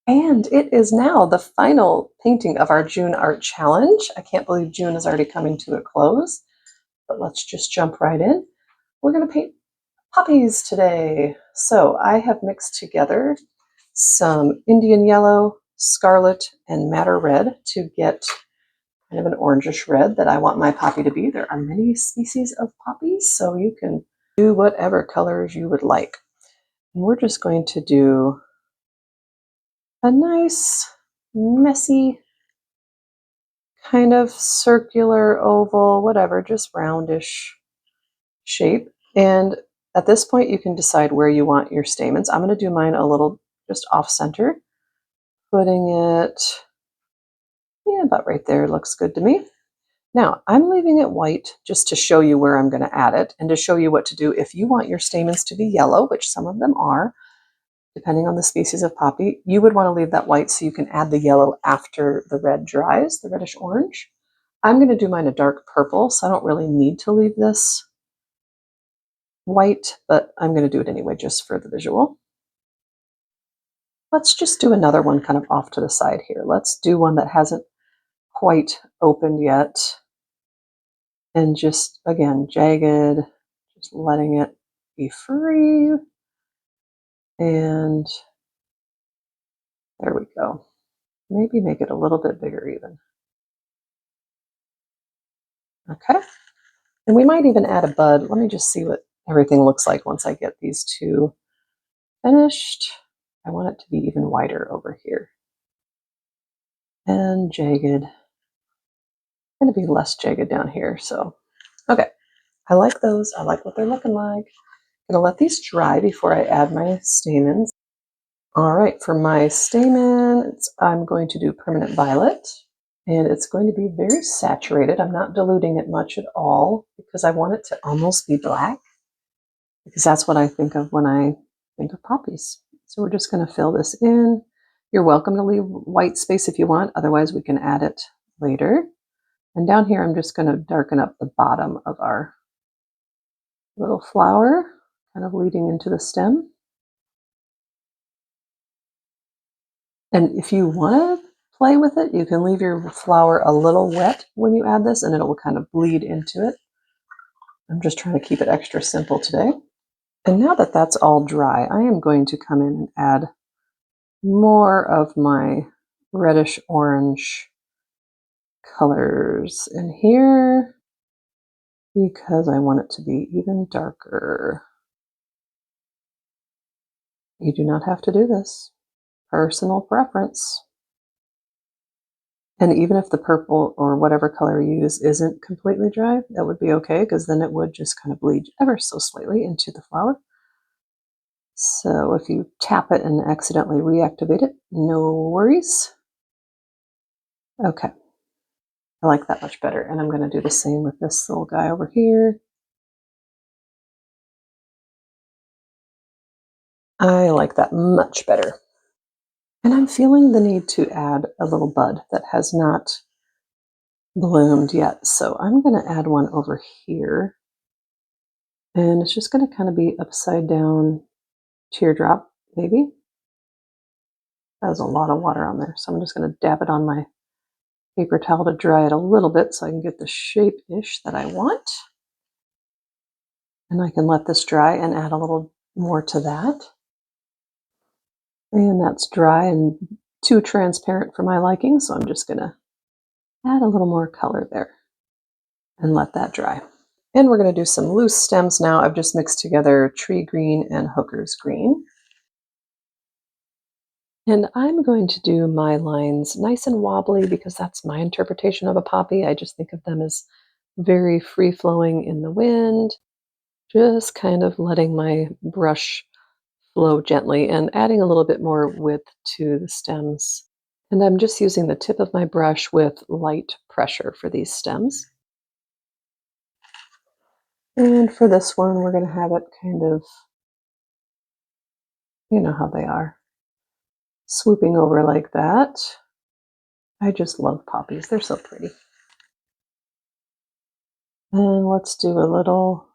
And it is now the final painting of our June art challenge. I can't believe June is already coming to a close, but let's just jump right in. We're going to paint poppies today. So I have mixed together some Indian yellow, scarlet, and madder red to get kind of an orangish red that I want my poppy to be. There are many species of poppies, so you can do whatever colors you would like. And we're just going to do a nice, messy, kind of circular, oval, whatever, just roundish shape. And at this point, you can decide where you want your stamens. I'm going to do mine a little just off center, putting it, yeah, about right there looks good to me. Now, I'm leaving it white just to show you where I'm going to add it and to show you what to do if you want your stamens to be yellow, which some of them are, depending on the species of poppy. You would want to leave that white so you can add the yellow after the red dries, the reddish orange. I'm going to do mine a dark purple, so I don't really need to leave this white, but I'm going to do it anyway just for the visual. Let's just do another one kind of off to the side here. Let's do one that hasn't quite opened yet. And just, again, jagged, just letting it be free. And there we go. Maybe make it a little bit bigger even. Okay. And we might even add a bud. Let me just see what everything looks like once I get these two finished. I want it to be even wider over here. And jagged. Going to be less jagged down here. So, okay. I like those. I like what they're looking like. I'm going to let these dry before I add my stamens. All right, for my stamens, I'm going to do permanent violet. And it's going to be very saturated. I'm not diluting it much at all because I want it to almost be black, because that's what I think of when I think of poppies. So we're just going to fill this in. You're welcome to leave white space if you want. Otherwise, we can add it later. And down here, I'm just going to darken up the bottom of our little flower, kind of leading into the stem. And if you want to play with it, you can leave your flower a little wet when you add this, and it will kind of bleed into it. I'm just trying to keep it extra simple today. And now that that's all dry, I am going to come in and add more of my reddish orange colors in here because I want it to be even darker. You do not have to do this. Personal preference. And even if the purple or whatever color you use isn't completely dry, that would be okay, because then it would just kind of bleed ever so slightly into the flower. So if you tap it and accidentally reactivate it, no worries. Okay, I like that much better. And I'm going to do the same with this little guy over here. I like that much better. And I'm feeling the need to add a little bud that has not bloomed yet. So I'm going to add one over here. And it's just going to kind of be upside down teardrop, maybe. That was a lot of water on there. So I'm just going to dab it on my paper towel to dry it a little bit so I can get the shape-ish that I want. And I can let this dry and add a little more to that. And that's dry and too transparent for my liking, so I'm just going to add a little more color there and let that dry. And we're going to do some loose stems now. I've just mixed together tree green and hooker's green. And I'm going to do my lines nice and wobbly because that's my interpretation of a poppy. I just think of them as very free-flowing in the wind, just kind of letting my brush flow gently and adding a little bit more width to the stems. And I'm just using the tip of my brush with light pressure for these stems. And for this one, we're going to have it kind of, you know how they are, swooping over like that. I just love poppies. They're so pretty. And let's do a little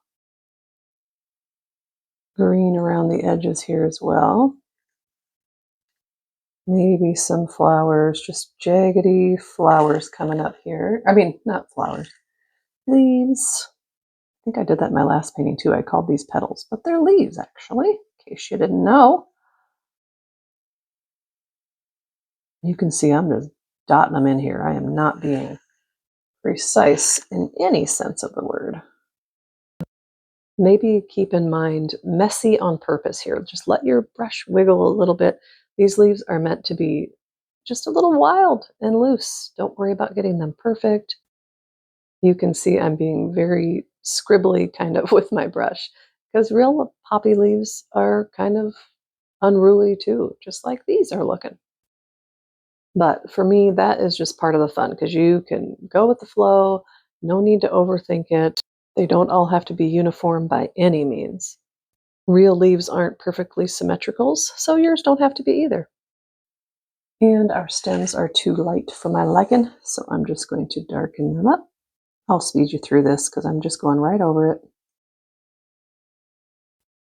green around the edges here as well. Maybe some flowers, just jaggedy flowers coming up here. I mean, not flowers, leaves. I think I did that in my last painting too. I called these petals, but they're leaves actually, in case you didn't know. You can see I'm just dotting them in here. I am not being precise in any sense of the word. Maybe keep in mind messy on purpose here. Just let your brush wiggle a little bit. These leaves are meant to be just a little wild and loose. Don't worry about getting them perfect. You can see I'm being very scribbly kind of with my brush because real poppy leaves are kind of unruly too, just like these are looking. But for me, that is just part of the fun because you can go with the flow, no need to overthink it. They don't all have to be uniform by any means. Real leaves aren't perfectly symmetricals, so yours don't have to be either. And our stems are too light for my liking, so I'm just going to darken them up. I'll speed you through this because I'm just going right over it.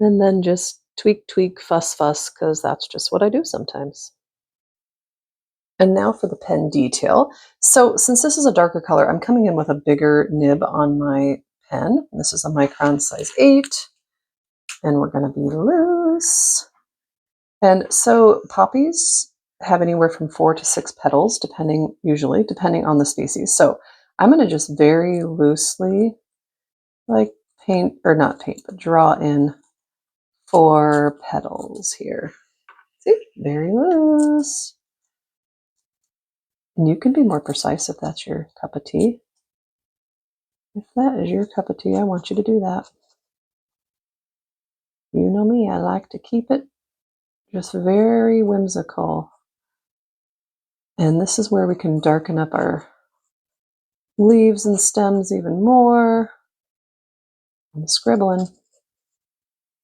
And then just tweak, tweak, fuss, fuss, because that's just what I do sometimes. And now for the pen detail. So since this is a darker color, I'm coming in with a bigger nib on my pen. This is a micron size 8, and we're going to be loose. And so poppies have anywhere from 4 to 6 petals, usually depending on the species. So I'm going to just very loosely, like paint, or not paint, but draw in 4 petals here. See, very loose. And you can be more precise if that's your cup of tea. If that is your cup of tea, I want you to do that. You know me, I like to keep it just very whimsical. And this is where we can darken up our leaves and stems even more. I'm scribbling.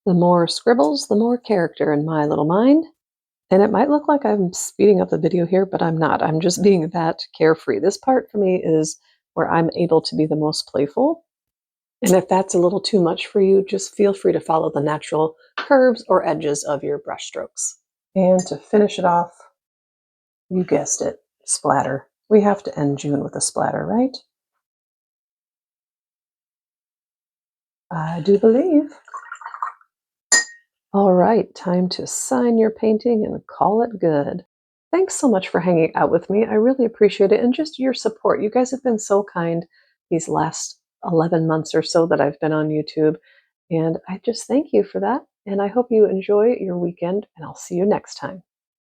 The more scribbles, the more character in my little mind. And it might look like I'm speeding up the video here, but I'm not. I'm just being that carefree. This part for me is where I'm able to be the most playful. And if that's a little too much for you, just feel free to follow the natural curves or edges of your brush strokes. And to finish it off, you guessed it, splatter. We have to end June with a splatter, right? I do believe. All right, time to sign your painting and call it good. Thanks so much for hanging out with me. I really appreciate it, and just your support. You guys have been so kind these last 11 months or so that I've been on YouTube, and I just thank you for that. And I hope you enjoy your weekend, and I'll see you next time.